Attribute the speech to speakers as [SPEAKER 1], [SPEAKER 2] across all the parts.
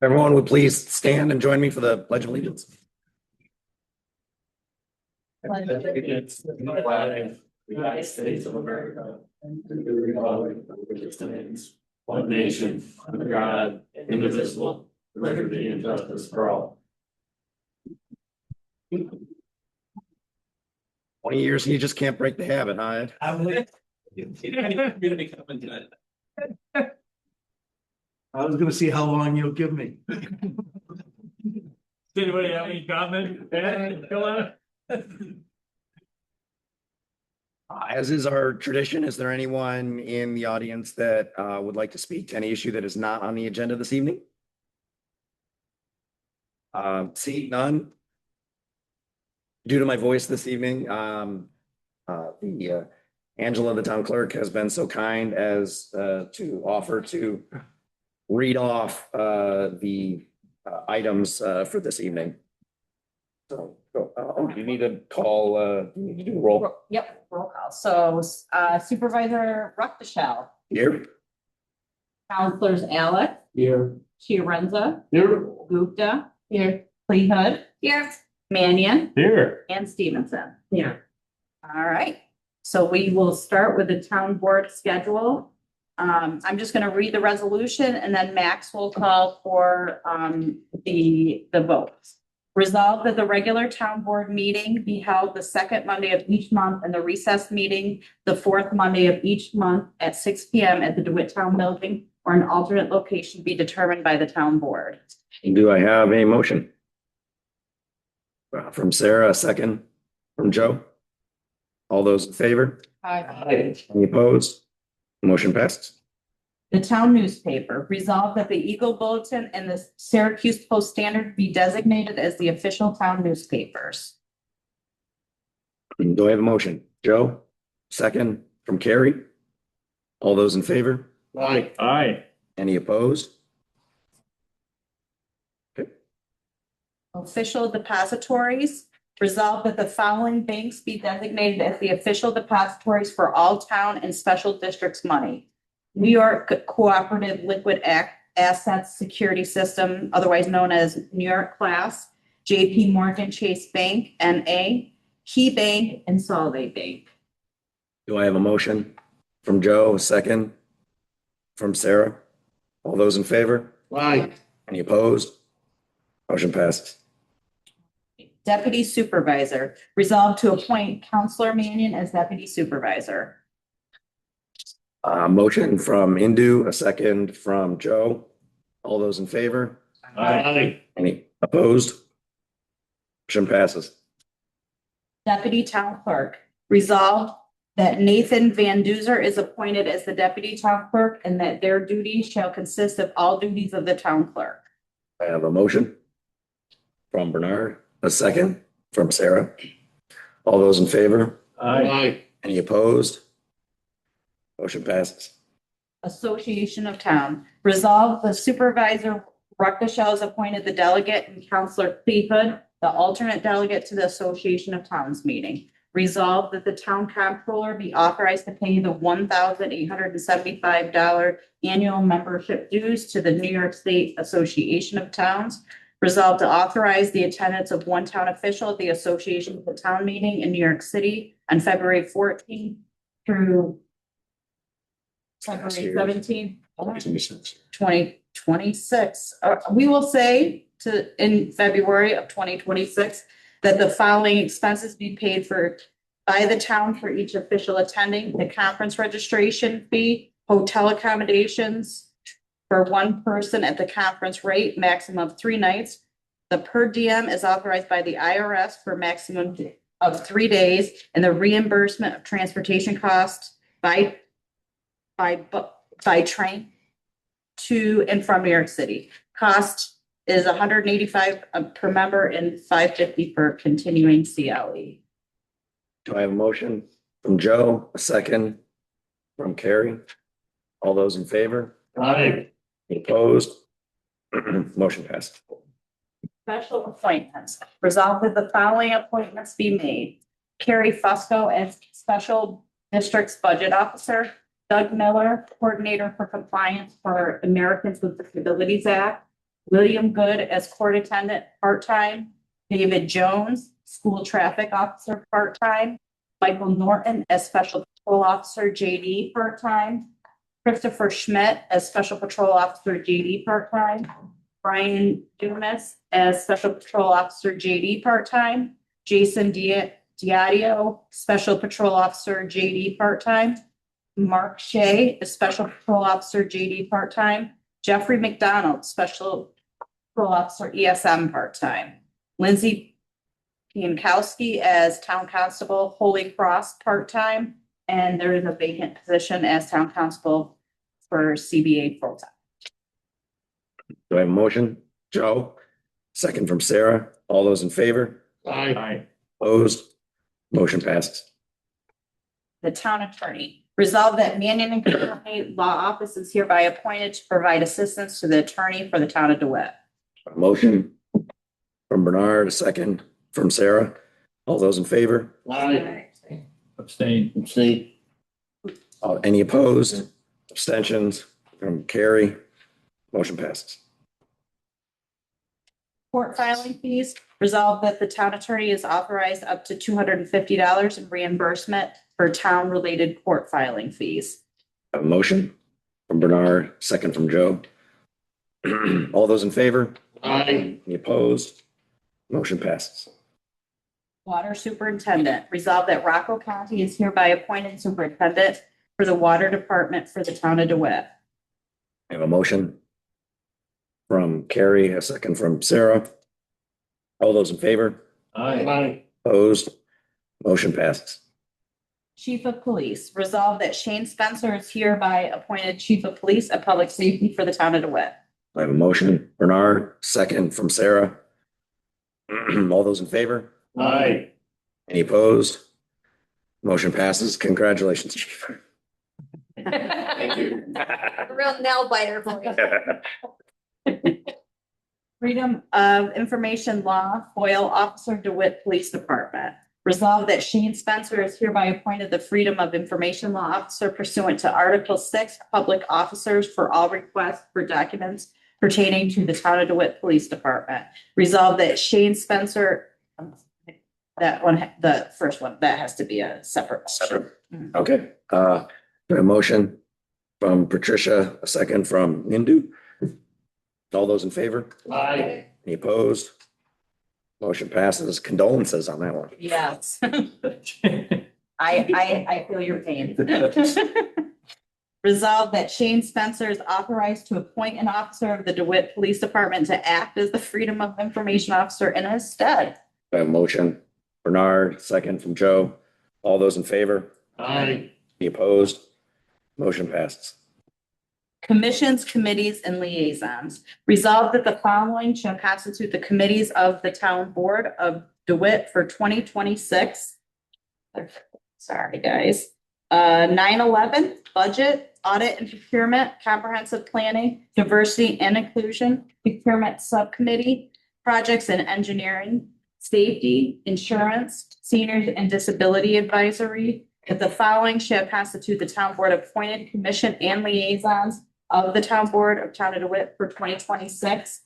[SPEAKER 1] Everyone would please stand and join me for the Pledge of Allegiance.
[SPEAKER 2] Allegiance to the flag of the United States of America and to the republic for which it stands, one nation, under God, indivisible, with liberty and justice for all.
[SPEAKER 1] 20 years and you just can't break the habit, huh? Ed?
[SPEAKER 3] I was gonna see how long you'll give me.
[SPEAKER 2] Does anybody have any comment? Go on.
[SPEAKER 1] As is our tradition, is there anyone in the audience that would like to speak to any issue that is not on the agenda this evening? See none. Due to my voice this evening, Angela, the town clerk, has been so kind as to offer to read off the items for this evening. So, do you need to call, you need to do a roll?
[SPEAKER 4] Yep, roll call. So Supervisor Ruckdeschell,
[SPEAKER 1] Here.
[SPEAKER 4] Counselors Alec,
[SPEAKER 2] Here.
[SPEAKER 4] Chiarenza,
[SPEAKER 2] Here.
[SPEAKER 4] Gupta, here, Prehood, here, Mannion,
[SPEAKER 2] Here.
[SPEAKER 4] and Stevenson. Here. All right, so we will start with the town board schedule. I'm just gonna read the resolution and then Max will call for the votes. Resolved that the regular town board meeting be held the second Monday of each month and the recess meeting the fourth Monday of each month at 6 p.m. at the DeWitt Town Building or an alternate location be determined by the town board.
[SPEAKER 1] Do I have a motion? From Sarah, a second from Joe. All those in favor?
[SPEAKER 4] Aye.
[SPEAKER 1] Any opposed? Motion passes.
[SPEAKER 4] The town newspaper resolved that the Eagle Bulletin and the Syracuse Post Standard be designated as the official town newspapers.
[SPEAKER 1] Do I have a motion? Joe, second from Carrie. All those in favor?
[SPEAKER 2] Aye. Aye.
[SPEAKER 1] Any opposed?
[SPEAKER 4] Official depositories resolved that the following banks be designated as the official depositories for all town and special districts money. New York Cooperative Liquid Assets Security System, otherwise known as New York Class, JP Morgan Chase Bank, NA, Key Bank, and Solvay Bank.
[SPEAKER 1] Do I have a motion? From Joe, a second from Sarah. All those in favor?
[SPEAKER 2] Aye.
[SPEAKER 1] Any opposed? Motion passes.
[SPEAKER 4] Deputy Supervisor, resolved to appoint Counselor Mannion as Deputy Supervisor.
[SPEAKER 1] Motion from Indu, a second from Joe. All those in favor?
[SPEAKER 2] Aye.
[SPEAKER 1] Any opposed? Motion passes.
[SPEAKER 4] Deputy Town Clerk, resolved that Nathan Van Duzer is appointed as the Deputy Town Clerk and that their duties shall consist of all duties of the Town Clerk.
[SPEAKER 1] I have a motion from Bernard, a second from Sarah. All those in favor?
[SPEAKER 2] Aye.
[SPEAKER 1] Any opposed? Motion passes.
[SPEAKER 4] Association of Town, resolved the Supervisor Ruckdeschell is appointed the delegate and Counselor Prehood the alternate delegate to the Association of Towns meeting. Resolved that the town comptroller be authorized to pay the $1,875 annual membership dues to the New York State Association of Towns. Resolved to authorize the attendance of one town official at the Association of the Town meeting in New York City on February 14th through February 17th, 2026. We will say in February of 2026 that the following expenses be paid for by the town for each official attending: the conference registration fee, hotel accommodations for one person at the conference rate, maximum of 3 nights. The per diem is authorized by the IRS for maximum of 3 days, and the reimbursement of transportation costs by train to and from New York City. Cost is $185 per member and $550 for continuing CLE.
[SPEAKER 1] Do I have a motion from Joe, a second from Carrie? All those in favor?
[SPEAKER 2] Aye.
[SPEAKER 1] Any opposed? Motion passed.
[SPEAKER 4] Special appointments. Resolved that the following appointments be made. Carrie Fusco as Special District's Budget Officer. Doug Miller, Coordinator for Compliance for Americans with Disabilities Act. William Good as Court Attendant, part-time. David Jones, School Traffic Officer, part-time. Michael Norton as Special Patrol Officer, JD, part-time. Christopher Schmidt as Special Patrol Officer, JD, part-time. Brian Dumas as Special Patrol Officer, JD, part-time. Jason Diadio, Special Patrol Officer, JD, part-time. Mark Shea as Special Patrol Officer, JD, part-time. Jeffrey McDonald, Special Patrol Officer, ESM, part-time. Lindsay Piankowski as Town Constable, Holy Cross, part-time. And there is a vacant position as Town Constable for CBA full-time.
[SPEAKER 1] Do I have a motion? Joe, second from Sarah. All those in favor?
[SPEAKER 2] Aye.
[SPEAKER 1] Opposed? Motion passes.
[SPEAKER 4] The Town Attorney. Resolved that Mannion and Company Law Office is hereby appointed to provide assistance to the attorney for the Town of DeWitt.
[SPEAKER 1] A motion from Bernard, a second from Sarah. All those in favor?
[SPEAKER 2] Abstain.
[SPEAKER 1] Any opposed? Abstentions from Carrie? Motion passes.
[SPEAKER 4] Court filing fees. Resolved that the town attorney is authorized up to $250 in reimbursement for town-related court filing fees.
[SPEAKER 1] A motion from Bernard, second from Joe. All those in favor?
[SPEAKER 2] Aye.
[SPEAKER 1] Any opposed? Motion passes.
[SPEAKER 4] Water Superintendent. Resolved that Rocco County is hereby appointed superintendent for the Water Department for the Town of DeWitt.
[SPEAKER 1] I have a motion from Carrie, a second from Sarah. All those in favor?
[SPEAKER 2] Aye.
[SPEAKER 1] Opposed? Motion passes.
[SPEAKER 4] Chief of Police. Resolved that Shane Spencer is hereby appointed Chief of Police and Public Safety for the Town of DeWitt.
[SPEAKER 1] I have a motion. Bernard, second from Sarah. All those in favor?
[SPEAKER 2] Aye.
[SPEAKER 1] Any opposed? Motion passes. Congratulations, Chief.
[SPEAKER 2] Thank you.
[SPEAKER 5] A real nail biter for you.
[SPEAKER 4] Freedom of Information Law, FOIL Officer, DeWitt Police Department. Resolved that Shane Spencer is hereby appointed the Freedom of Information Law Officer pursuant to Article 6, Public Officers for all requests for documents pertaining to the Town of DeWitt Police Department. Resolved that Shane Spencer, that one, the first one, that has to be a separate.
[SPEAKER 1] Separate. Okay, a motion from Patricia, a second from Nindu. All those in favor?
[SPEAKER 2] Aye.
[SPEAKER 1] Any opposed? Motion passes. Condolences on that one.
[SPEAKER 4] Yes. I feel your pain. Resolved that Shane Spencer is authorized to appoint an officer of the DeWitt Police Department to act as the Freedom of Information Officer in his stead.
[SPEAKER 1] I have a motion. Bernard, second from Joe. All those in favor?
[SPEAKER 2] Aye.
[SPEAKER 1] Any opposed? Motion passes.
[SPEAKER 4] Commissions, committees, and liaisons. Resolved that the following shall constitute the committees of the Town Board of DeWitt for 2026. Sorry, guys. 9/11, Budget, Audit and Procurement, Comprehensive Planning, Diversity and Inclusion, Procurement Subcommittee, Projects and Engineering, Safety, Insurance, Seniors and Disability Advisory. That the following shall constitute the Town Board appointed commission and liaisons of the Town Board of Town of DeWitt for 2026.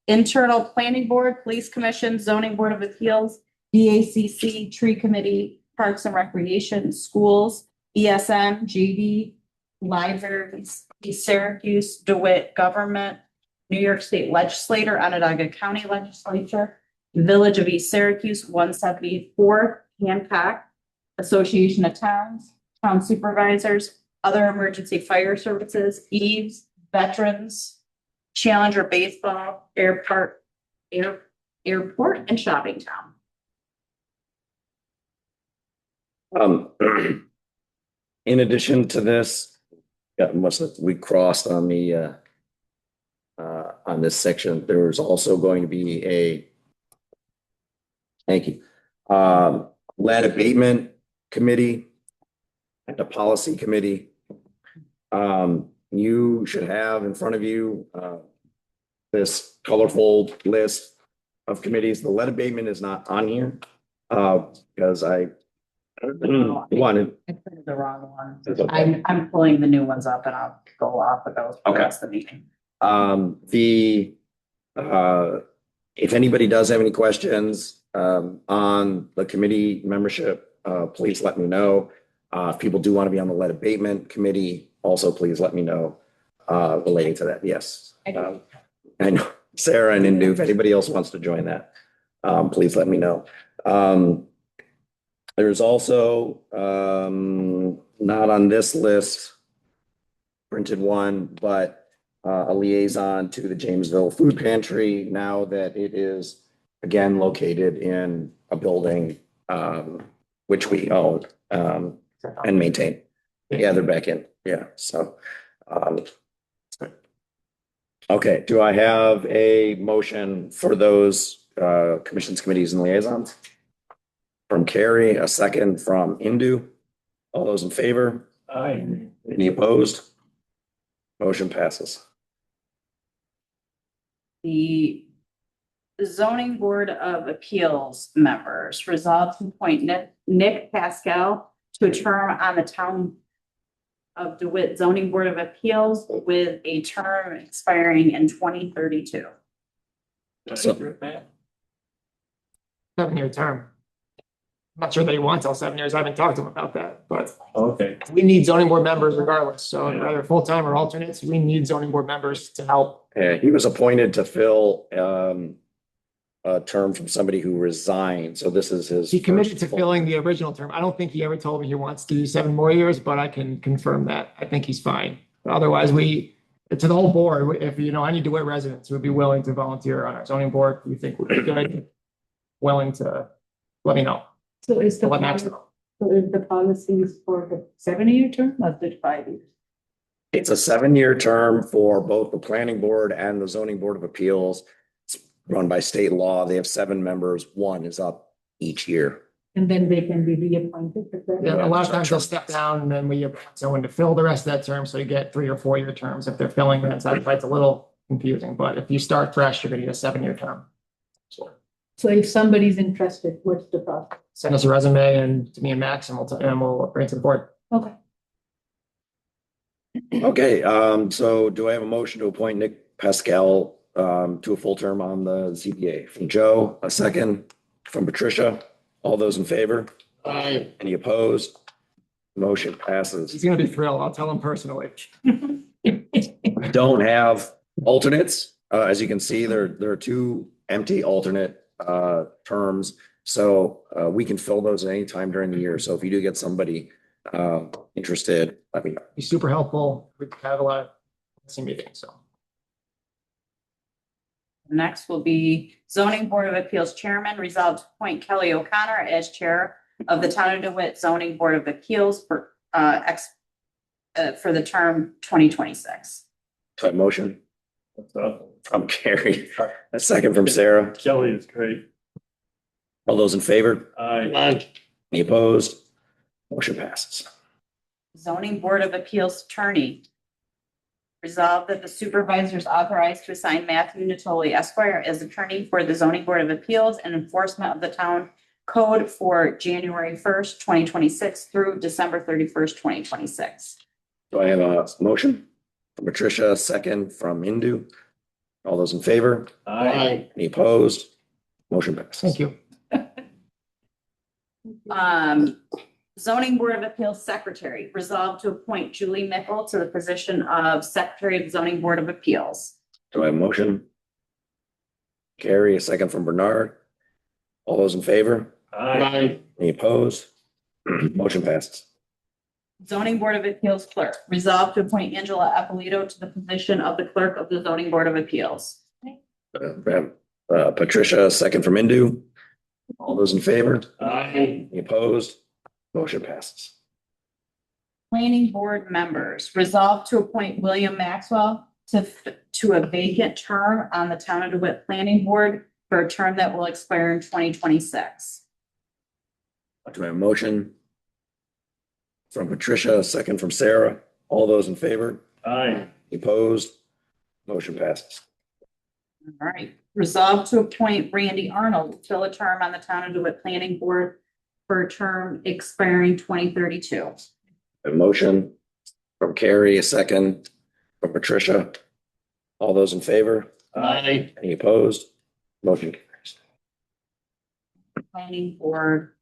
[SPEAKER 4] Internal Planning Board, Police Commission, Zoning Board of Appeals, DACC, Tree Committee, Parks and Recreation, Schools, ESM, JD, Libraries, Syracuse, DeWitt Government, New York State Legislature, Onondaga County Legislature, Village of East Syracuse, 174, Hancock, Association of Towns, Town Supervisors, Other Emergency Fire Services, Eves, Veterans, Challenger Baseball, Airport, and Shopping Town.
[SPEAKER 1] In addition to this, we crossed on the on this section. There's also going to be a lead abatement committee and a policy committee. You should have in front of you this colorful list of committees. The lead abatement is not on here because I One,
[SPEAKER 4] I printed the wrong one.
[SPEAKER 1] That's okay.
[SPEAKER 4] I'm pulling the new ones up and I'll go off of those for the
[SPEAKER 1] Okay.
[SPEAKER 4] rest of the meeting.
[SPEAKER 1] the, if anybody does have any questions, on the committee membership, please let me know. If people do want to be on the lead abatement committee, also please let me know, relating to that. Yes. I know Sarah and Indu, if anybody else wants to join that, please let me know. There's also, not on this list, printed one, but a liaison to the Jamesville Food Pantry now that it is again located in a building, which we own, and maintain. Yeah, they're back in. Yeah, so, okay, do I have a motion for those commissions, committees, and liaisons? From Carrie, a second from Indu. All those in favor?
[SPEAKER 2] Aye.
[SPEAKER 1] Any opposed? Motion passes.
[SPEAKER 4] The zoning board of appeals members resolved to appoint Nick Pascal to a term on the town of DeWitt zoning board of appeals with a term expiring in 2032.
[SPEAKER 1] So-
[SPEAKER 6] 7-year term. I'm not sure that he wants all 7 years. I haven't talked to him about that, but
[SPEAKER 2] Okay.
[SPEAKER 6] we need zoning board members regardless. So whether full-time or alternates, we need zoning board members to help.
[SPEAKER 1] Yeah, he was appointed to fill a term from somebody who resigned, so this is his.
[SPEAKER 6] He committed to
[SPEAKER 1] first full-
[SPEAKER 6] filling the original term. I don't think he ever told me he wants to do 7 more years, but I can confirm that. I think he's fine. But otherwise, to the whole board, if any DeWitt residents would be willing to volunteer on our zoning board, we think would be good, willing to let me know.
[SPEAKER 7] So is the,
[SPEAKER 6] Let Max
[SPEAKER 7] policy-
[SPEAKER 6] know.
[SPEAKER 7] so is the policies for the 7-year term or the 5 years?
[SPEAKER 1] It's a 7-year term for both the planning board and the zoning board of appeals. It's run by state law. They have 7 members. One is up each year.
[SPEAKER 7] And then they can be reappointed. is that
[SPEAKER 6] Yeah,
[SPEAKER 7] right?
[SPEAKER 6] a lot of times they'll step down and then we appoint someone to fill the rest of that term. So you get 3 or 4 year terms if they're filling that. So that's a little confusing, but if you start fresh, you're gonna get a 7-year term. So
[SPEAKER 7] So if somebody's interested, what's the process?
[SPEAKER 6] send us a resume and to me and Max and we'll bring it to the board.
[SPEAKER 7] Okay.
[SPEAKER 1] Okay, so do I have a motion to appoint Nick Pascal to a full term on the ZBA? From Joe, a second. From Patricia. All those in favor?
[SPEAKER 6] Aye.
[SPEAKER 1] Any opposed? Motion passes.
[SPEAKER 6] He's gonna be thrilled. I'll tell him personally.
[SPEAKER 1] Don't have alternates. As you can see, there are 2 empty alternate terms. So we can fill those at any time during the year. So if you do get somebody interested, let me know.
[SPEAKER 6] He's super helpful. We have a lot of meetings, so.
[SPEAKER 4] Next will be zoning board of appeals chairman resolved to appoint Kelly O'Connor as chair of the town of DeWitt zoning board of appeals for the term 2026.
[SPEAKER 1] Type motion
[SPEAKER 2] What's up?
[SPEAKER 1] from Carrie, a second from Sarah.
[SPEAKER 2] Kelly is great.
[SPEAKER 1] All those in favor?
[SPEAKER 2] Aye.
[SPEAKER 1] Any opposed? Motion passes.
[SPEAKER 4] Zoning Board of Appeals Attorney. Resolved that the supervisor is authorized to assign Matthew Natoli Esquire as attorney for the Zoning Board of Appeals and enforcement of the town code for January 1st, 2026 through December 31st, 2026.
[SPEAKER 1] Do I have a motion? From Patricia, a second from Indu. All those in favor?
[SPEAKER 2] Aye.
[SPEAKER 1] Any opposed? Motion passes.
[SPEAKER 6] Thank you.
[SPEAKER 4] Zoning Board of Appeals Secretary, resolved to appoint Julie Mickle to the position of Secretary of the Zoning Board of Appeals.
[SPEAKER 1] Do I have a motion? Carrie, a second from Bernard. All those in favor?
[SPEAKER 2] Aye.
[SPEAKER 1] Any opposed? Motion passes.
[SPEAKER 4] Zoning Board of Appeals Clerk, resolved to appoint Angela Appolito to the position of the Clerk of the Zoning Board of Appeals.
[SPEAKER 1] Patricia, a second from Indu. All those in favor?
[SPEAKER 2] Aye.
[SPEAKER 1] Any opposed? Motion passes.
[SPEAKER 4] Planning Board members, resolved to appoint William Maxwell to a vacant term on the Town of DeWitt Planning Board for a term that will expire in 2026.
[SPEAKER 1] Do I have a motion? From Patricia, a second from Sarah. All those in favor?
[SPEAKER 2] Aye.
[SPEAKER 1] Opposed? Motion passes.
[SPEAKER 4] All right, resolved to appoint Randy Arnold to fill a term on the Town of DeWitt Planning Board for a term expiring 2032.
[SPEAKER 1] A motion from Carrie, a second from Patricia. All those in favor?
[SPEAKER 2] Aye.
[SPEAKER 1] Any opposed? Motion carries.
[SPEAKER 4] Planning Board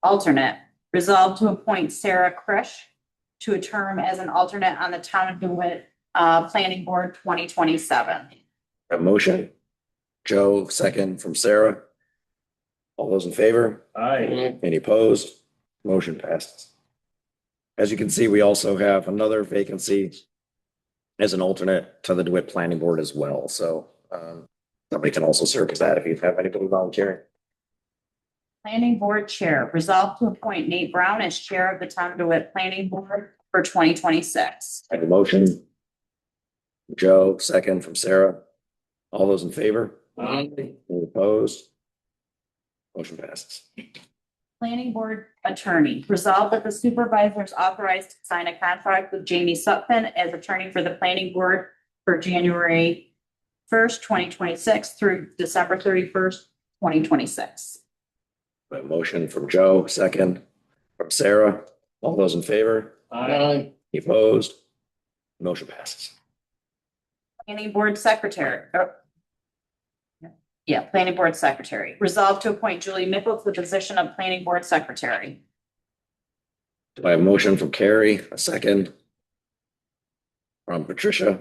[SPEAKER 4] alternate, resolved to appoint Sarah Krish to a term as an alternate on the Town of DeWitt Planning Board 2027.
[SPEAKER 1] A motion. Joe, second from Sarah. All those in favor?
[SPEAKER 2] Aye.
[SPEAKER 1] Any opposed? Motion passes. As you can see, we also have another vacancy as an alternate to the DeWitt Planning Board as well. So somebody can also serve as that if you have anybody volunteering.
[SPEAKER 4] Planning Board Chair, resolved to appoint Nate Brown as Chair of the Town of DeWitt Planning Board for 2026.
[SPEAKER 1] I have a motion. Joe, second from Sarah. All those in favor?
[SPEAKER 2] Aye.
[SPEAKER 1] Any opposed? Motion passes.
[SPEAKER 4] Planning Board Attorney, resolved that the supervisor is authorized to sign a contract with Jamie Sutphen as attorney for the Planning Board for January 1st, 2026 through December 31st, 2026.
[SPEAKER 1] A motion from Joe, second from Sarah. All those in favor?
[SPEAKER 2] Aye.
[SPEAKER 1] Any opposed? Motion passes.
[SPEAKER 4] Planning Board Secretary. Planning Board Secretary. Resolved to appoint Julie Mickle to the position of Planning Board Secretary.
[SPEAKER 1] Do I have a motion from Carrie, a second from Patricia?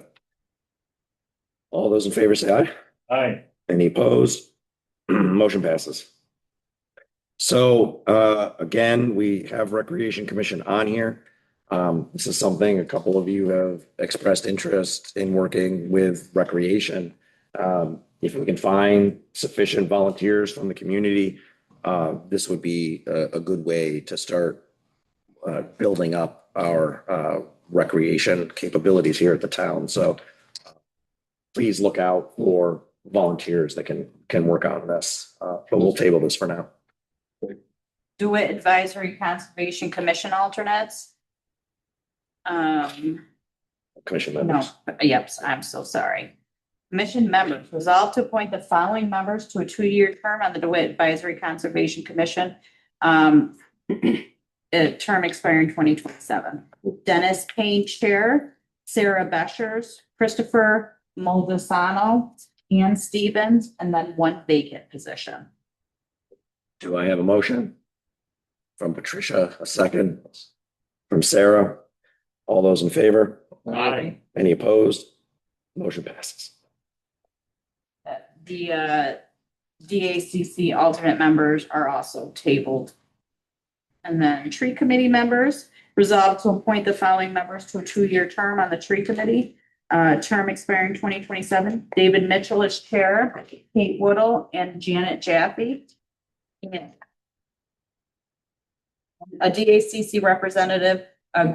[SPEAKER 1] All those in favor say aye.
[SPEAKER 2] Aye.
[SPEAKER 1] Any opposed? Motion passes. So again, we have Recreation Commission on here. This is something a couple of you have expressed interest in working with recreation. If we can find sufficient volunteers from the community, this would be a good way to start building up our recreation capabilities here at the town. So please look out for volunteers that can work on this, but we'll table this for now.
[SPEAKER 4] DeWitt Advisory Conservation Commission alternates.
[SPEAKER 1] Commission
[SPEAKER 4] No,
[SPEAKER 1] members.
[SPEAKER 4] yep, I'm so sorry. Commission members, resolved to appoint the following members to a 2-year term on the DeWitt Advisory Conservation Commission. A term expiring 2027. Dennis Payne, Chair, Sarah Beschers, Christopher Moldesano, Ann Stevens, and then one vacant position.
[SPEAKER 1] Do I have a motion? From Patricia, a second from Sarah. All those in favor?
[SPEAKER 2] Aye.
[SPEAKER 1] Any opposed? Motion passes.
[SPEAKER 4] The DACC alternate members are also tabled. And then tree committee members, resolved to appoint the following members to a 2-year term on the tree committee. Term expiring 2027. David Mitchell as chair, Kate Woodall and Janet Jaffe. And a DACC representative,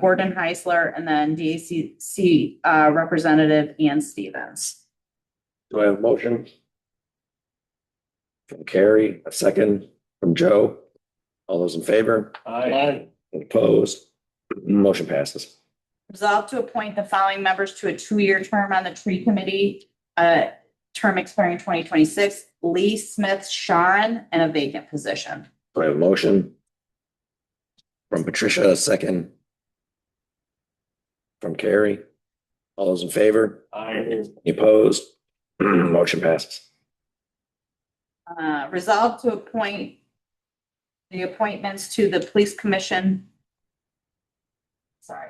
[SPEAKER 4] Gordon Heisler, and then DACC representative Ann Stevens.
[SPEAKER 1] Do I have a motion? From Carrie, a second from Joe. All those in favor?
[SPEAKER 2] Aye.
[SPEAKER 1] Any opposed? Motion passes.
[SPEAKER 4] Resolved to appoint the following members to a 2-year term on the tree committee, term expiring 2026, Lee Smith Sharon, and a vacant position.
[SPEAKER 1] Do I have a motion? From Patricia, a second from Carrie. All those in favor?
[SPEAKER 2] Aye.
[SPEAKER 1] Any opposed? Motion passes.
[SPEAKER 4] Resolved to appoint the appointments to the police commission.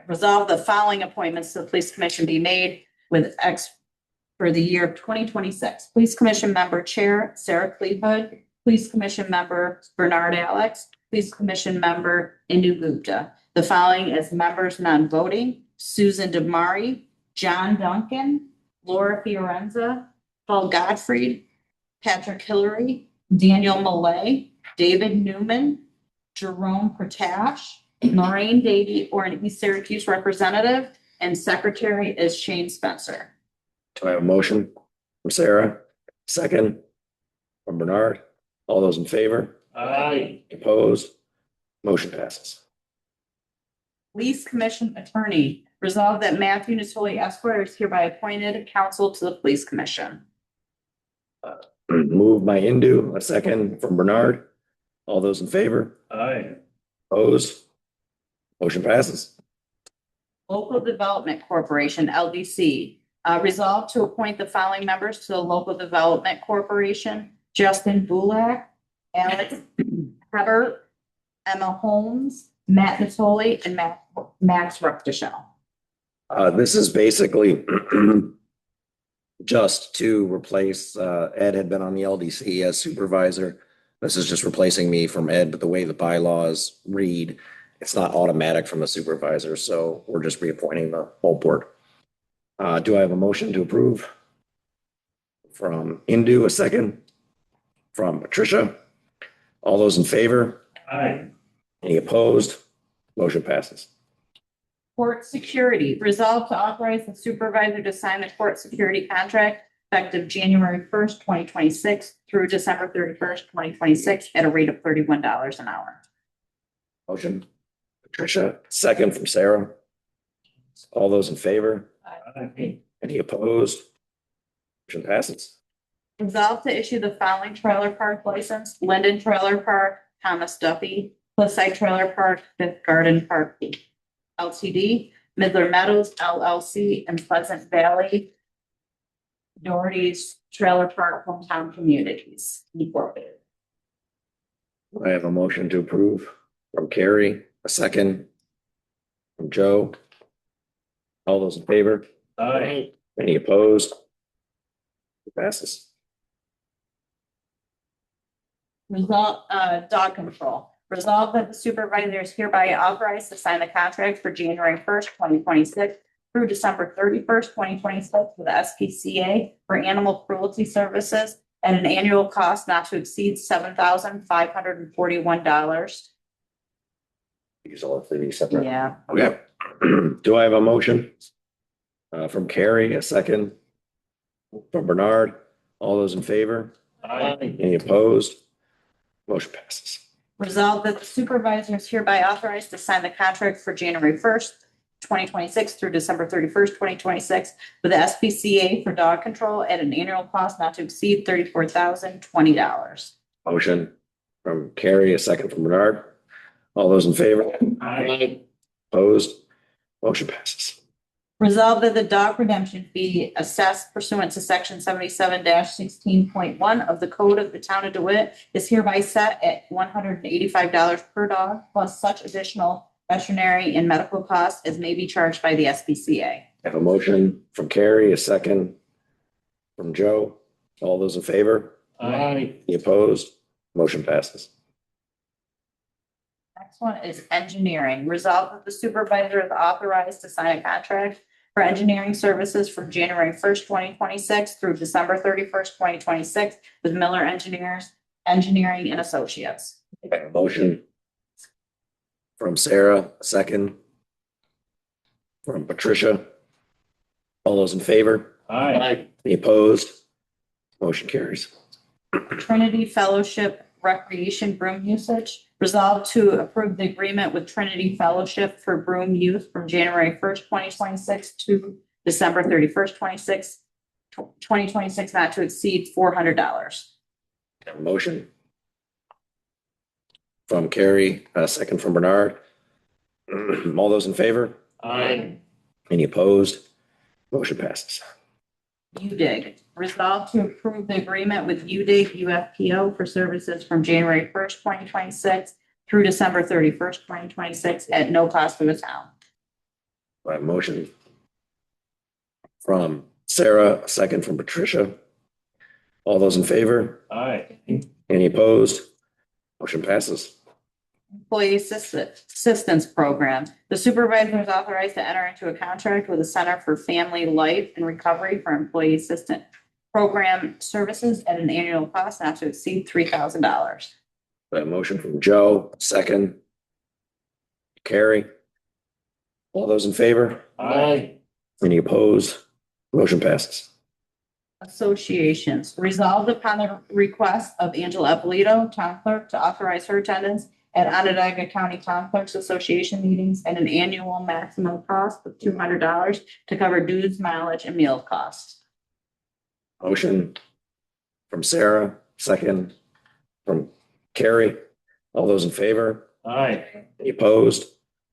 [SPEAKER 4] Resolve the following appointments to the police commission be made with for the year of 2026. Police commission member chair, Sarah Clevehood. Police commission member, Bernard Alex. Police commission member, Indu Gupta. The following as members non-voting: Susan Damari, John Duncan, Laura Fiorenza, Paul Gottfried, Patrick Hillary, Daniel Millay, David Newman, Jerome Pratash, Lorraine Davy, or an East Syracuse representative, and secretary is Shane Spencer.
[SPEAKER 1] Do I have a motion from Sarah? Second from Bernard. All those in favor?
[SPEAKER 2] Aye.
[SPEAKER 1] Opposed? Motion passes.
[SPEAKER 4] Police commission attorney, resolved that Matthew Natoli Esquire is hereby appointed counsel to the police commission.
[SPEAKER 1] Moved by Indu, a second from Bernard. All those in favor?
[SPEAKER 2] Aye.
[SPEAKER 1] Opposed? Motion passes.
[SPEAKER 4] Local Development Corporation, LDC. Resolve to appoint the following members to the Local Development Corporation: Justin Bulak, Alex Hebert, Emma Holmes, Matt Natoli, and Max Ruptichel.
[SPEAKER 1] This is basically just to replace, Ed had been on the LDC as supervisor. This is just replacing me from Ed, but the way the bylaws read, it's not automatic from the supervisor, so we're just reappointing the whole board. Do I have a motion to approve? From Indu, a second. From Patricia. All those in favor?
[SPEAKER 2] Aye.
[SPEAKER 1] Any opposed? Motion passes.
[SPEAKER 4] Court security, resolve to authorize the supervisor to sign the court security contract effective January 1st, 2026 through December 31st, 2026 at a rate of $31 an hour.
[SPEAKER 1] Motion, Patricia, second from Sarah. All those in favor?
[SPEAKER 2] Aye.
[SPEAKER 1] Any opposed? Motion passes.
[SPEAKER 4] Resolve to issue the following trailer park license: Linden Trailer Park, Thomas Duffy, Cliffside Trailer Park, Fifth Garden Park LTD, Midler Meadows LLC, and Pleasant Valley Doherty's Trailer Park Hometown Communities Incorporated.
[SPEAKER 1] I have a motion to approve from Carrie, a second from Joe. All those in favor?
[SPEAKER 2] Aye.
[SPEAKER 1] Any opposed? It passes.
[SPEAKER 4] Resolve, dog control. Resolve that the supervisor is hereby authorized to sign the contract for January 1st, 2026 through December 31st, 2026 with SPCA for animal cruelty services at an annual cost not to exceed $7,541.
[SPEAKER 1] These all have to be separate.
[SPEAKER 4] Yeah.
[SPEAKER 1] Okay. Do I have a motion? From Carrie, a second from Bernard. All those in favor?
[SPEAKER 2] Aye.
[SPEAKER 1] Any opposed? Motion passes.
[SPEAKER 4] Resolve that the supervisor is hereby authorized to sign the contract for January 1st, 2026 through December 31st, 2026 with the SPCA for dog control at an annual cost not to exceed $34,020.
[SPEAKER 1] Motion from Carrie, a second from Bernard. All those in favor?
[SPEAKER 2] Aye.
[SPEAKER 1] Opposed? Motion passes.
[SPEAKER 4] Resolve that the dog redemption fee assessed pursuant to section 77-16.1 of the Code of the Town of DeWitt is hereby set at $185 per dog plus such additional veterinary and medical costs as may be charged by the SPCA.
[SPEAKER 1] I have a motion from Carrie, a second from Joe. All those in favor?
[SPEAKER 2] Aye.
[SPEAKER 1] Any opposed? Motion passes.
[SPEAKER 4] Next one is engineering. Resolve that the supervisor is authorized to sign a contract for engineering services from January 1st, 2026 through December 31st, 2026 with Miller Engineering and Associates.
[SPEAKER 1] I have a motion from Sarah, a second from Patricia. All those in favor?
[SPEAKER 2] Aye.
[SPEAKER 1] Any opposed? Motion carries.
[SPEAKER 4] Trinity Fellowship Recreation Broom Usage. Resolve to approve the agreement with Trinity Fellowship for broom use from January 1st, 2026 to December 31st, 2026, not to exceed $400.
[SPEAKER 1] I have a motion from Carrie, a second from Bernard. All those in favor?
[SPEAKER 2] Aye.
[SPEAKER 1] Any opposed? Motion passes.
[SPEAKER 4] UDIG. Resolve to approve the agreement with UDIG UFPO for services from January 1st, 2026 through December 31st, 2026 at no cost to the town.
[SPEAKER 1] I have a motion from Sarah, a second from Patricia. All those in favor?
[SPEAKER 2] Aye.
[SPEAKER 1] Any opposed? Motion passes.
[SPEAKER 4] Employee Assistance Program. The supervisor is authorized to enter into a contract with the Center for Family Life and Recovery for Employee Assistance Program services at an annual cost not to exceed $3,000.
[SPEAKER 1] I have a motion from Joe, second. Carrie. All those in favor?
[SPEAKER 2] Aye.
[SPEAKER 1] Any opposed? Motion passes.
[SPEAKER 4] Associations. Resolved upon the request of Angela Eppolito, Town Clerk, to authorize her attendance at Onondaga County Town Clerks Association meetings at an annual maximum cost of $200 to cover dues, mileage, and meal costs.
[SPEAKER 1] Motion from Sarah, second from Carrie. All those in favor?
[SPEAKER 2] Aye.
[SPEAKER 1] Any opposed?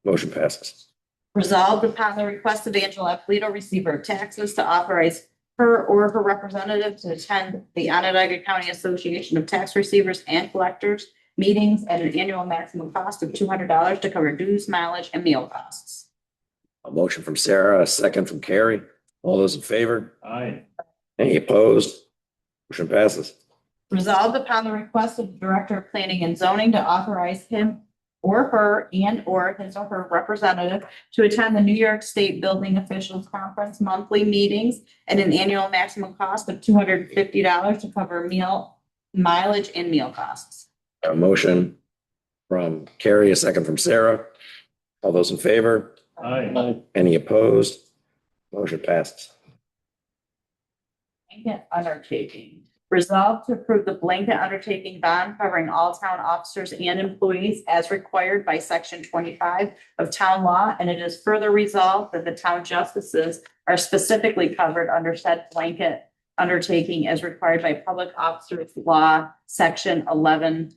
[SPEAKER 1] Motion passes.
[SPEAKER 4] Resolved upon the request of Angela F. Lito, receiver of taxes, to authorize her or her representative to attend the Onondaga County Association of Tax Receivers and Collectors meetings at an annual maximum cost of $200 to cover dues, mileage, and meal costs.
[SPEAKER 1] A motion from Sarah, a second from Carrie. All those in favor?
[SPEAKER 2] Aye.
[SPEAKER 1] Any opposed? Motion passes.
[SPEAKER 4] Resolved upon the request of the Director of Planning and Zoning to authorize him or her and/or his or her representative to attend the New York State Building Officials Conference monthly meetings at an annual maximum cost of $250 to cover meal, mileage, and meal costs.
[SPEAKER 1] A motion from Carrie, a second from Sarah. All those in favor?
[SPEAKER 2] Aye.
[SPEAKER 1] Any opposed? Motion passes.
[SPEAKER 4] Blanket undertaking. Resolved to approve the blanket undertaking bond covering all town officers and employees as required by section 25 of town law. And it is further resolved that the town justices are specifically covered under said blanket undertaking as required by public officers law, section 11(2).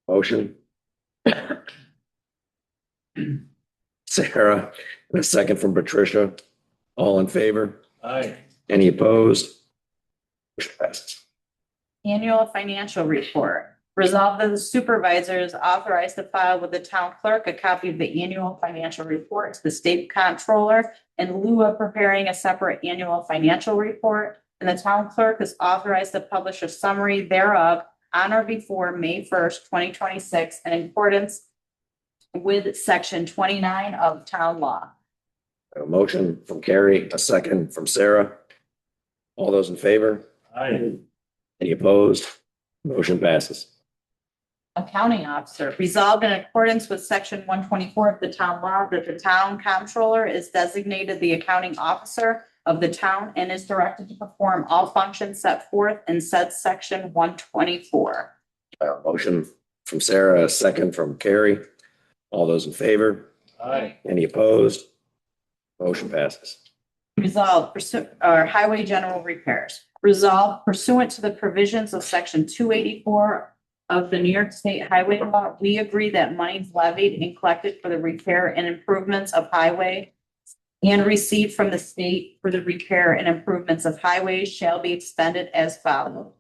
[SPEAKER 1] Motion. Sarah, and a second from Patricia. All in favor?
[SPEAKER 2] Aye.
[SPEAKER 1] Any opposed? Motion passes.
[SPEAKER 4] Annual financial report. Resolved that the supervisor is authorized to file with the town clerk a copy of the annual financial report to the state comptroller in lieu of preparing a separate annual financial report. And the town clerk is authorized to publish a summary thereof on or before May 1st, 2026, in accordance with section 29 of town law.
[SPEAKER 1] A motion from Carrie, a second from Sarah. All those in favor?
[SPEAKER 2] Aye.
[SPEAKER 1] Any opposed? Motion passes.
[SPEAKER 4] Accounting officer, resolved in accordance with section 124 of the town law that the town comptroller is designated the accounting officer of the town and is directed to perform all functions set forth in said section 124.
[SPEAKER 1] Motion from Sarah, a second from Carrie. All those in favor?
[SPEAKER 2] Aye.
[SPEAKER 1] Any opposed? Motion passes.
[SPEAKER 4] Resolved highway general repairs. Resolved pursuant to the provisions of section 284 of the New York State Highway Law, we agree that monies levied and collected for the repair and improvements of highway and received from the state for the repair and improvements of highways shall be expended as follows.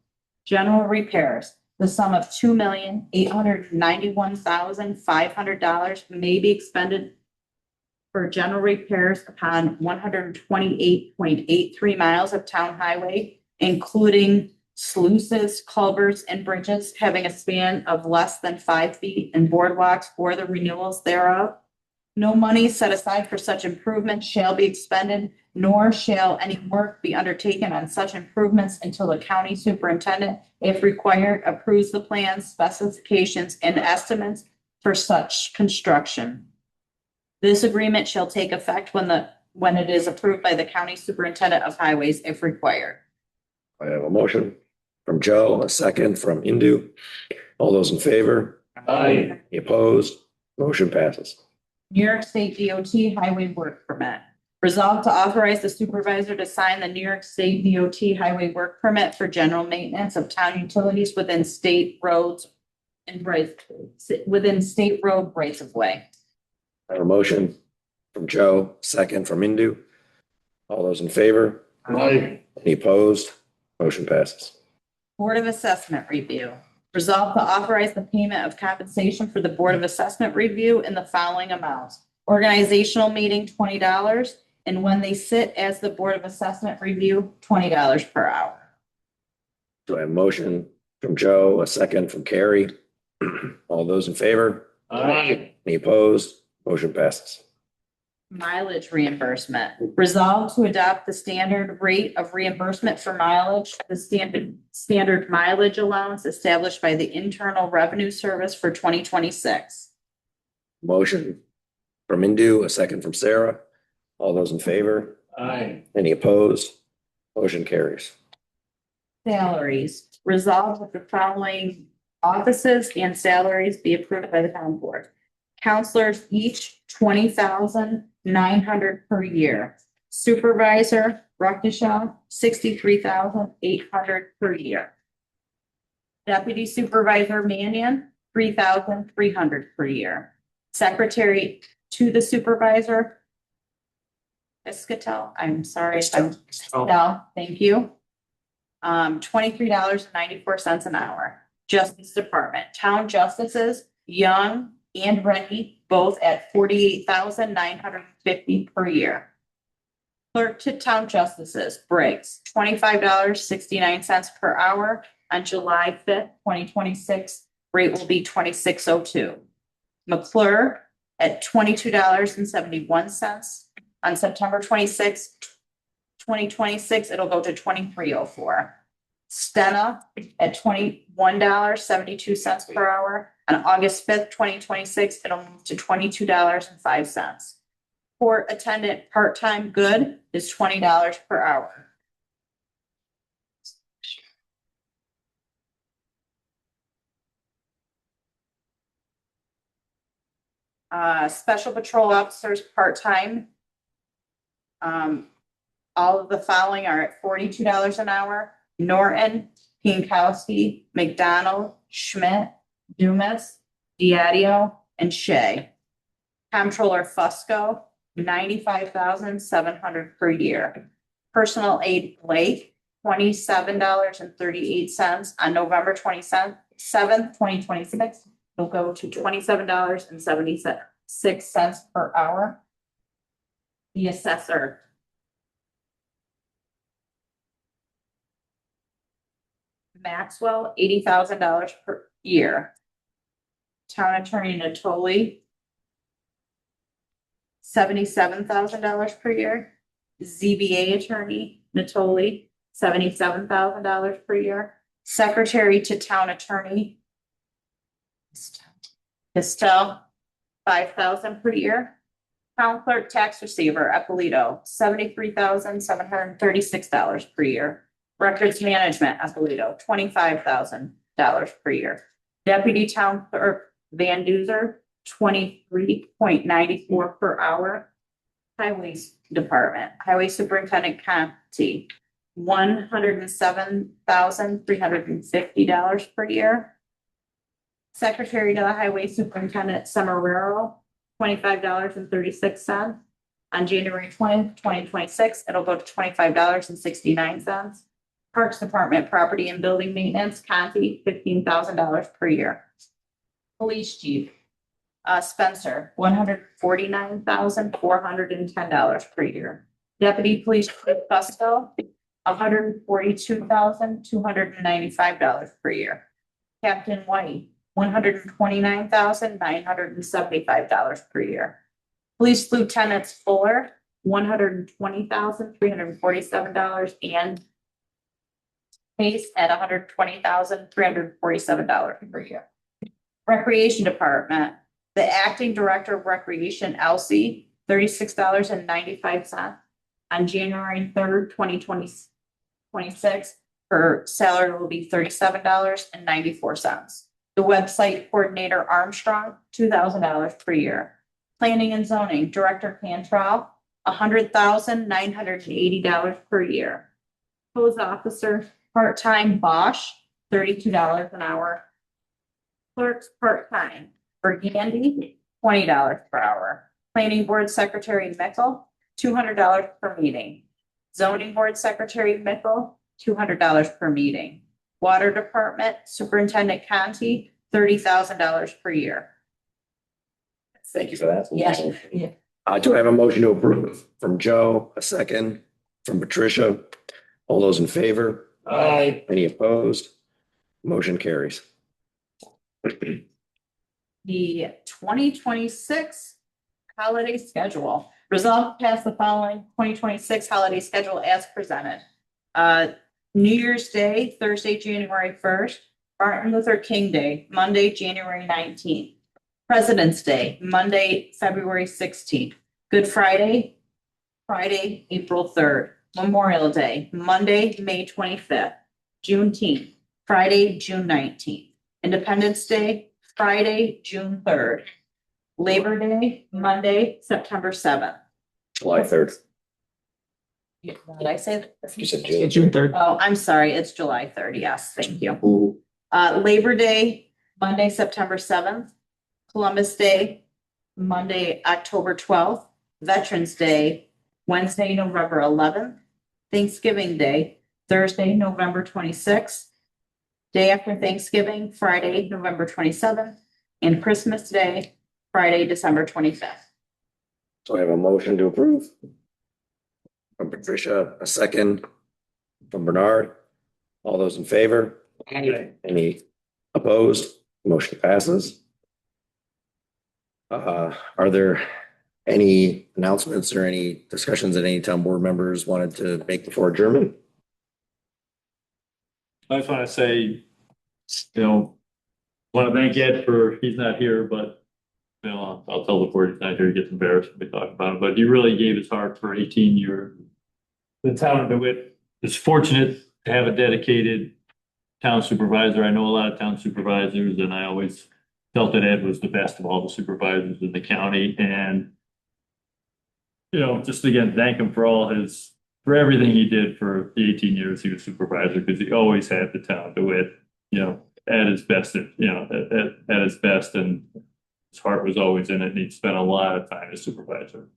[SPEAKER 4] General repairs, the sum of $2,891,500 may be expended for general repairs upon 128.83 miles of town highway, including sluices, culverts, and bridges having a span of less than 5 feet and boardwalks or the renewals thereof. No money set aside for such improvements shall be expended, nor shall any work be undertaken on such improvements until the county superintendent, if required, approves the plans, specifications, and estimates for such construction. This agreement shall take effect when it is approved by the county superintendent of highways if required.
[SPEAKER 1] I have a motion from Joe, a second from Indu. All those in favor?
[SPEAKER 2] Aye.
[SPEAKER 1] Any opposed? Motion passes.
[SPEAKER 4] New York State DOT Highway Work Permit. Resolved to authorize the supervisor to sign the New York State DOT Highway Work Permit for general maintenance of town utilities within state roads and within state road rights of way.
[SPEAKER 1] I have a motion from Joe, second from Indu. All those in favor?
[SPEAKER 2] Aye.
[SPEAKER 1] Any opposed? Motion passes.
[SPEAKER 4] Board of Assessment Review. Resolved to authorize the payment of compensation for the Board of Assessment Review in the following amounts. Organizational meeting, $20, and when they sit as the Board of Assessment Review, $20 per hour.
[SPEAKER 1] Do I have a motion from Joe, a second from Carrie? All those in favor?
[SPEAKER 2] Aye.
[SPEAKER 1] Any opposed? Motion passes.
[SPEAKER 4] Mileage reimbursement. Resolved to adopt the standard rate of reimbursement for mileage, the standard mileage allowance established by the Internal Revenue Service for 2026.
[SPEAKER 1] Motion from Indu, a second from Sarah. All those in favor?
[SPEAKER 2] Aye.
[SPEAKER 1] Any opposed? Motion carries.
[SPEAKER 4] Salaries. Resolved that the following offices and salaries be approved by the town board. Counselors, each $20,900 per year. Supervisor, Ruckishaw, $63,800 per year. Deputy Supervisor Mannion, $3,300 per year. Secretary to the supervisor, Escatel, I'm sorry. No, thank you. $23.94 an hour. Justice Department, town justices, Young and Rennie, both at $48,950 per year. Clerk to town justices, Briggs, $25.69 per hour on July 5th, 2026. Rate will be $26.02. McClure at $22.71 on September 26th, 2026. It'll go to $23.04. Stena at $21.72 per hour. On August 5th, 2026, it'll move to $22.05. Court attendant part-time good is $20 per hour. Special patrol officers part-time. All of the following are at $42 an hour. Norton, Pinkowski, McDonald, Schmidt, Dumas, Diadio, and Shea. Comptroller Fusco, $95,700 per year. Personal aid Blake, $27.38 on November 27th, 2026. It'll go to $27.76 per hour. The assessor. Maxwell, $80,000 per year. Town attorney Natoli, $77,000 per year. ZBA attorney Natoli, $77,000 per year. Secretary to town attorney Estelle, $5,000 per year. Town clerk tax receiver Eppolito, $73,736 per year. Records management Eppolito, $25,000 per year. Deputy town clerk Van Duzer, $23.94 per hour. Highways department, highway superintendent Conti, $107,350 per year. Secretary to the highway superintendent Semeraro, $25.36. On January 20th, 2026, it'll go to $25.69. Parks Department, property and building maintenance, Conti, $15,000 per year. Police chief, Spencer, $149,410 per year. Deputy police chief Fusco, $142,295 per year. Captain White, $129,975 per year. Police lieutenants Fuller, $120,347 and Pace at $120,347 per year. Recreation Department, the acting director of recreation, Elsie, $36.95 on January 3rd, 2026. Her salary will be $37.94. The website coordinator Armstrong, $2,000 per year. Planning and zoning director Cantrell, $100,980 per year. Codes officer part-time Bosch, $32 an hour. Clerks part-time Burgandy, $20 per hour. Planning board secretary Mickle, $200 per meeting. Zoning board secretary Mickle, $200 per meeting. Water department superintendent Conti, $30,000 per year.
[SPEAKER 1] Thank you for that.
[SPEAKER 4] Yes.
[SPEAKER 1] Do I have a motion to approve from Joe, a second from Patricia? All those in favor?
[SPEAKER 6] Aye.
[SPEAKER 1] Any opposed? Motion carries.
[SPEAKER 4] The 2026 holiday schedule. Resolved to pass the following 2026 holiday schedule as presented. New Year's Day, Thursday, January 1st. Martin Luther King Day, Monday, January 19th. President's Day, Monday, February 16th. Good Friday, Friday, April 3rd. Memorial Day, Monday, May 25th. Juneteenth, Friday, June 19th. Independence Day, Friday, June 3rd. Labor Day, Monday, September 7th.
[SPEAKER 1] July 3rd.
[SPEAKER 4] Did I say that?
[SPEAKER 1] You said
[SPEAKER 6] Yeah,
[SPEAKER 1] June.
[SPEAKER 6] June 3rd.
[SPEAKER 4] Oh, I'm sorry, it's July 3rd. Yes, thank you. Labor Day, Monday, September 7th, Columbus Day, Monday, October 12th, Veterans Day, Wednesday, November 11th, Thanksgiving Day, Thursday, November 26th, day after Thanksgiving, Friday, November 27th, and Christmas Day, Friday, December 25th.
[SPEAKER 1] So I have a motion to approve. From Patricia, a second from Bernard. All those in favor? Any opposed? Motion passes. Are there any announcements or any discussions that any town board members wanted to make before adjournment?
[SPEAKER 2] I just want to say, want to thank Ed for, he's not here, but, I'll tell the board he's not here, he gets embarrassed when we talk about him, but he really gave his heart for 18 years. The town of DeWitt is fortunate to have a dedicated town supervisor. I know a lot of town supervisors, and I always felt that Ed was the best of all the supervisors in the county. And, just again, thank him for everything he did for the 18 years he was supervisor, because he always had the town of DeWitt, at his best, at his best, and his heart was always in it, and he'd spent a lot of time as supervisor.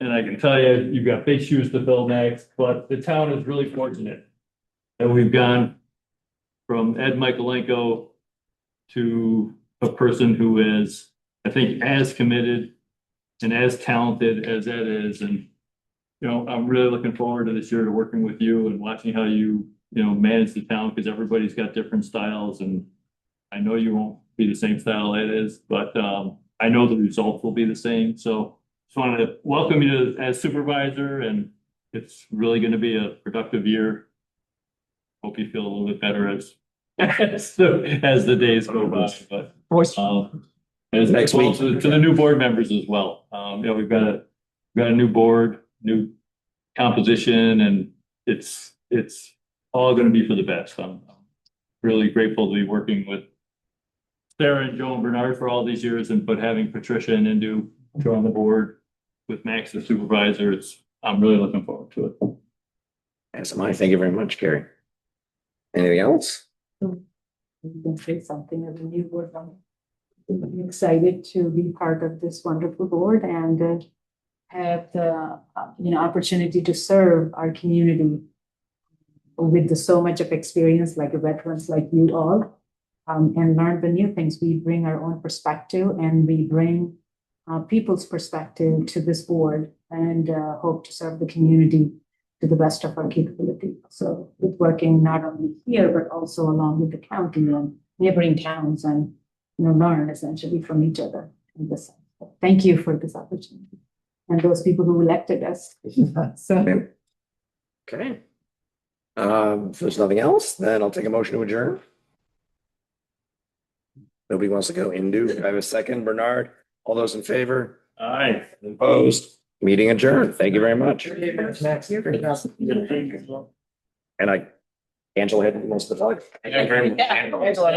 [SPEAKER 2] And I can tell you, you've got big shoes to fill next, but the town is really fortunate that we've gone from Ed Michaelenko to a person who is, I think, as committed and as talented as Ed is. And, I'm really looking forward to this year to working with you and watching how you, manage the town, because everybody's got different styles, and I know you won't be the same style Ed is, but I know the results will be the same. So just wanted to welcome you as supervisor, and it's really going to be a productive year. Hope you feel a little bit better as the days go by. But as
[SPEAKER 1] Next
[SPEAKER 2] well
[SPEAKER 1] week.
[SPEAKER 2] to the new board members as well. We've got a new board, new composition, and it's all going to be for the best. I'm really grateful to be working with Sarah and Joe and Bernard for all these years, but having Patricia and Indu on the board with Max as supervisor, I'm really looking forward to it.
[SPEAKER 1] As am I. Thank you very much, Gary. Anything else?
[SPEAKER 7] You can say something as a new board member. I'm excited to be part of this wonderful board and have the opportunity to serve our community with so much of experience, like veterans like you all, and learn the new things. We bring our own perspective, and we bring people's perspective to this board, and hope to serve the community to the best of our capability. So it's working not only here, but also along with the county and neighboring towns, and learn essentially from each other in this. Thank you for this opportunity, and those people who elected us. So.
[SPEAKER 1] Okay. If there's nothing else, then I'll take a motion to adjourn. Nobody wants to go Indu. I have a second. Bernard, all those in favor?
[SPEAKER 2] Aye.
[SPEAKER 1] Opposed? Meeting adjourned. Thank you very much.
[SPEAKER 6] Max, you're great.
[SPEAKER 1] And Angela had most of the time.
[SPEAKER 6] Angela,